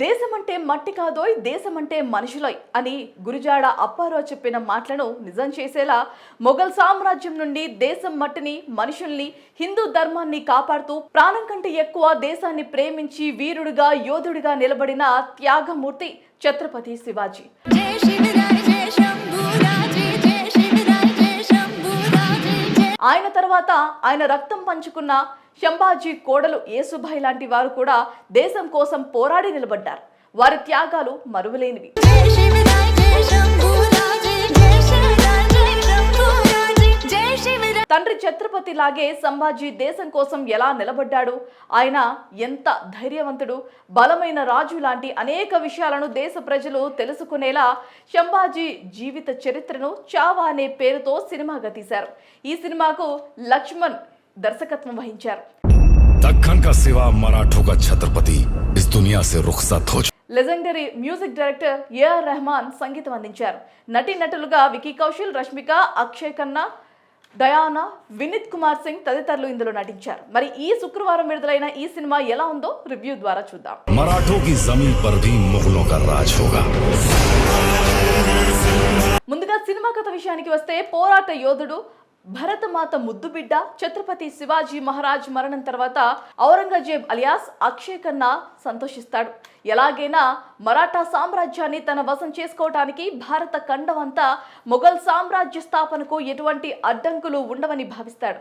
దేశమంటే మట్టి కాదోయ్, దేశమంటే మనుషులోయ్ అని గురుజాడ అప్పారావు చెప్పిన మాటలను నిజం చేసేలా మొఘల్ సామ్రాజ్యం నుండి దేశం మట్టిని, మనుషుల్ని, హిందూ ధర్మాన్ని కాపాడుతూ ప్రాణం కంటే ఎక్కువ దేశాన్ని ప్రేమించి వీరుడిగా, యోధుడిగా నిలబడిన త్యాగమూర్తి ఛత్రపతి శివాజీ. ఆయన తర్వాత ఆయన రక్తం పంచుకున్న శంభాజీ కోడలు యేసుబాయి లాంటి వారు కూడా దేశం కోసం పోరాడి నిలబడ్డారు. వారి త్యాగాలు మరువలేనివి. తండ్రి ఛత్రపతి లాగే సంభాజీ దేశం కోసం ఎలా నిలబడ్డాడు, ఆయన ఎంత ధైర్యవంతుడు, బలమైన రాజు లాంటి అనేక విషయాలను దేశ ప్రజలు తెలుసుకునేలా శంభాజీ జీవిత చరిత్రను చావా అనే పేరుతో సినిమాగా తీశారు. ఈ సినిమాకు లక్ష్మణ్ దర్శకత్వం వహించారు. దక్కన్ కా సివా మరాఠో కా ఛత్రపతి ఇస్ దునియా సే రుఖ్సత్ హో. Legendary music director AR Rahman సంగీతం అందించారు. నటీనటులుగా వికీ కౌశల్, రష్మిక, అక్షయ్ ఖన్నా, డయానా, వినీత్ కుమార్ సింగ్ తదితరులు ఇందులో నటించారు. మరి ఈ శుక్రవారం విడుదలైన ఈ సినిమా ఎలా ఉందో రివ్యూ ద్వారా చూద్దాం. మరాఠో కి జమీన్ పర్ భీ ముగ్లోं का राज होगा. ముందుగా సినిమా కథ విషయానికి వస్తే, పోరాట యోధుడు, భరతమాత ముద్దుబిడ్డ ఛత్రపతి శివాజీ మహారాజ్ మరణం తర్వాత ఔరంగజేబ్ అలియాస్ అక్షయ్ ఖన్నా సంతోషిస్తాడు. ఎలాగైనా మరాఠా సామ్రాజ్యాన్ని తన వశం చేసుకోవటానికి భారత ఖండం అంతా మొఘల్ సామ్రాజ్య స్థాపనకు ఎటువంటి అడ్డంకులు ఉండవని భావిస్తాడు.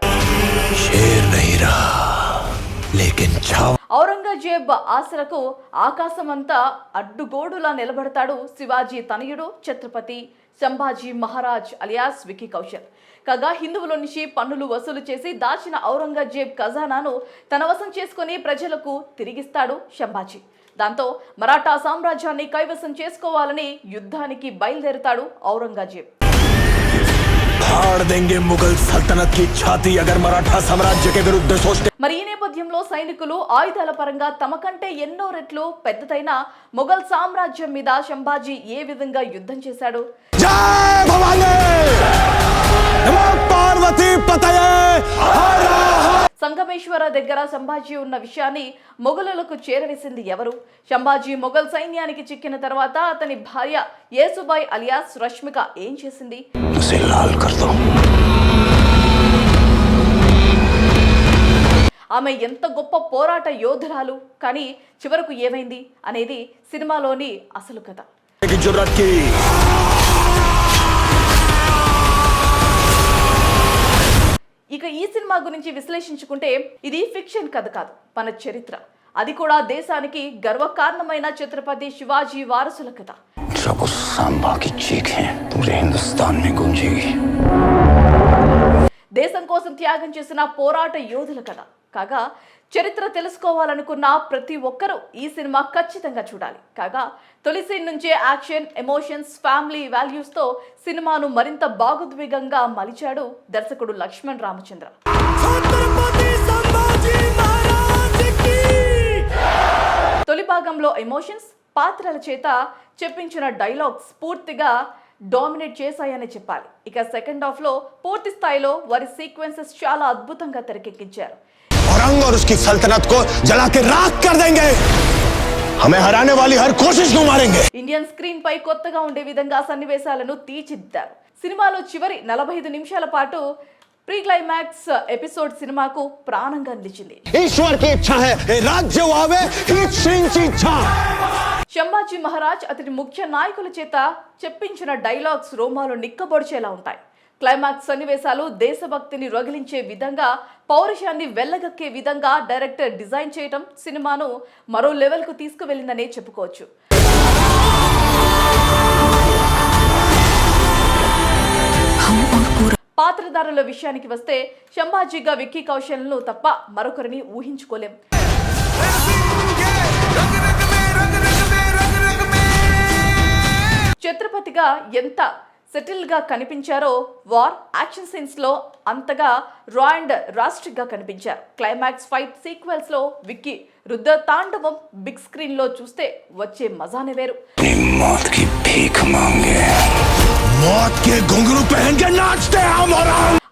ఔరంగజేబ్ ఆశలకు ఆకాశమంతా అడ్డుగోడులా నిలబడతాడు శివాజీ తనయుడు ఛత్రపతి సంభాజీ మహారాజ్ అలియాస్ వికీ కౌశల్. కాగా హిందువుల నుంచి పన్నులు వసూలు చేసి దాచిన ఔరంగజేబ్ ఖజానాను తన వశం చేసుకుని ప్రజలకు తిరిగిస్తాడు సంభాజీ. దాంతో మరాఠా సామ్రాజ్యాన్ని కైవసం చేసుకోవాలని యుద్ధానికి బయలుదేరుతాడు ఔరంగజేబ్. మరి ఈ నేపథ్యంలో సైనికులు ఆయుధాల పరంగా తమ కంటే ఎన్నో రెట్లు పెద్దదైన మొఘల్ సామ్రాజ్యం మీద సంభాజీ ఏ విధంగా యుద్ధం చేశాడు? సంగమేశ్వర దగ్గర సంభాజీ ఉన్న విషయాన్ని మొఘలులకు చేరవేసింది ఎవరు? సంభాజీ మొఘల్ సైన్యానికి చిక్కిన తర్వాత అతని భార్య యేసుబాయి అలియాస్ రష్మిక ఏం చేసింది? ఆమె ఎంత గొప్ప పోరాట యోధురాలు, కానీ చివరకు ఏమైంది అనేది సినిమాలోని అసలు కథ. ఇక ఈ సినిమా గురించి విశ్లేషించుకుంటే, ఇది ఫిక్షన్ కథ కాదు, మన చరిత్ర. అది కూడా దేశానికి గర్వకారణమైన ఛత్రపతి శివాజీ వారసుల కథ. దేశం కోసం త్యాగం చేసిన పోరాట యోధుల కథ. కాగా చరిత్ర తెలుసుకోవాలనుకున్న ప్రతి ఒక్కరూ ఈ సినిమా ఖచ్చితంగా చూడాలి. కాగా తొలి సీన్ నుంచే యాక్షన్, ఎమోషన్స్, ఫ్యామిలీ వాల్యూస్ తో సినిమాను మరింత భావోద్వేగంగా మలిచాడు దర్శకుడు లక్ష్మణ్ రామచంద్ర. తొలి భాగంలో ఎమోషన్స్, పాత్రల చేత చెప్పించిన డైలాగ్స్ పూర్తిగా డామినేట్ చేశాయని చెప్పాలి. ఇక సెకండ్ హాఫ్ లో పూర్తి స్థాయిలో వారి సీక్వెన్సెస్ చాలా అద్భుతంగా తెరకెక్కించారు. औरंग और उसकी सल्तनत को जला के राख कर देंगे. हमें हराने वाली हर कोशिश को मारेंगे. ఇండియన్ స్క్రీన్ పై కొత్తగా ఉండే విధంగా సన్నివేశాలను తీర్చిదిద్దారు. సినిమాలో చివరి 45 నిమిషాల పాటు ప్రీ క్లైమాక్స్ ఎపిసోడ్ సినిమాకు ప్రాణంగా నిలిచింది. ఈశ్వర్ కి ఇచ్చా హై రాజ్య వావే హిట్ ఇచ్చా. సంభాజీ మహారాజ్ అతని ముఖ్య నాయకుల చేత చెప్పించిన డైలాగ్స్ రోమాలు నిక్కబొడిచేలా ఉంటాయి. క్లైమాక్స్ సన్నివేశాలు దేశభక్తిని రగిలించే విధంగా, పౌరుషాన్ని వెల్లగక్కే విధంగా డైరెక్టర్ డిజైన్ చేయటం సినిమాను మరో లెవెల్కు తీసుకువెళ్ళిందనే చెప్పుకోవచ్చు. పాత్రధారుల విషయానికి వస్తే, సంభాజీగా విక్కీ కౌశల్ను తప్ప మరొకరిని ఊహించుకోలేం. ఛత్రపతిగా ఎంత సెటిల్ గా కనిపించారో, వార్ యాక్షన్ సీన్స్ లో అంతగా రా అండ్ రాస్టిక్ గా కనిపించారు. క్లైమాక్స్ ఫైట్ సీక్వెన్స్ లో విక్కీ రుద్ర తాండవం బిగ్ స్క్రీన్ లో చూస్తే వచ్చే మజానే వేరు.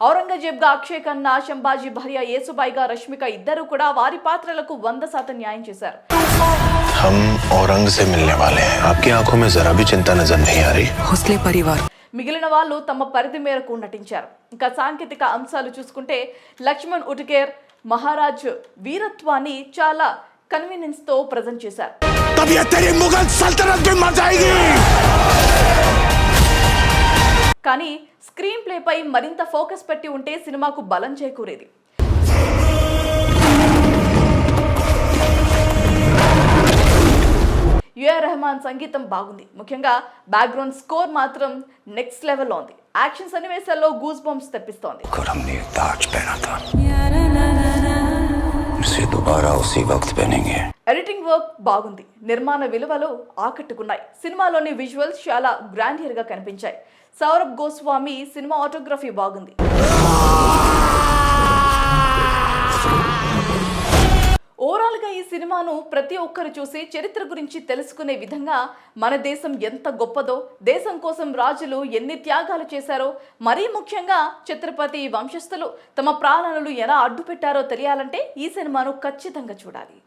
ఔరంగజేబ్ గా అక్షయ్ ఖన్నా, సంభాజీ భార్య యేసుబాయిగా రష్మిక ఇద్దరు కూడా వారి పాత్రలకు 100% న్యాయం చేశారు. हम औरंग से मिलने वाले हैं। आपकी आंखों में जरा भी चिंता नजर नहीं आ रही। भोसले परिवार మిగిలిన వాళ్ళు తమ పరిధి మేరకు నటించారు. ఇంకా సాంకేతిక అంశాలు చూసుకుంటే లక్ష్మణ్ ఉటకేర్ మహారాజ్ వీరత్వాన్ని చాలా కన్వీనియన్స్ తో ప్రజెంట్ చేశారు. तब ये तेरी मुगल सल्तनत भी मर जाएगी। కానీ స్క్రీన్ ప్లే పై మరింత ఫోకస్ పెట్టి ఉంటే సినిమాకు బలం చేకూరేది. యుఆర్ రెహమాన్ సంగీతం బాగుంది. ముఖ్యంగా బ్యాక్గ్రౌండ్ స్కోర్ మాత్రం నెక్స్ట్ లెవెల్లో ఉంది. యాక్షన్ సన్నివేశాల్లో గూస్ బంప్స్ తెప్పిస్తోంది. हमने ताज पहना था, इसे दोबारा उसी वक्त पहनेंगे। ఎడిటింగ్ వర్క్ బాగుంది. నిర్మాణ విలువలు ఆకట్టుకున్నాయి. సినిమాలోని విజువల్స్ చాలా గ్రాండియర్ గా కనిపించాయి. సౌరభ్ గోస్వామి సినిమా ఆటోగ్రఫీ బాగుంది. ఓవరాల్ గా ఈ సినిమాను ప్రతి ఒక్కరు చూసి చరిత్ర గురించి తెలుసుకునే విధంగా మన దేశం ఎంత గొప్పదో, దేశం కోసం రాజులు ఎన్ని త్యాగాలు చేశారో, మరీ ముఖ్యంగా ఛత్రపతి వంశస్థులు తమ ప్రాణాలను ఎలా అడ్డుపెట్టారో తెలియాలంటే ఈ సినిమాను ఖచ్చితంగా చూడాలి.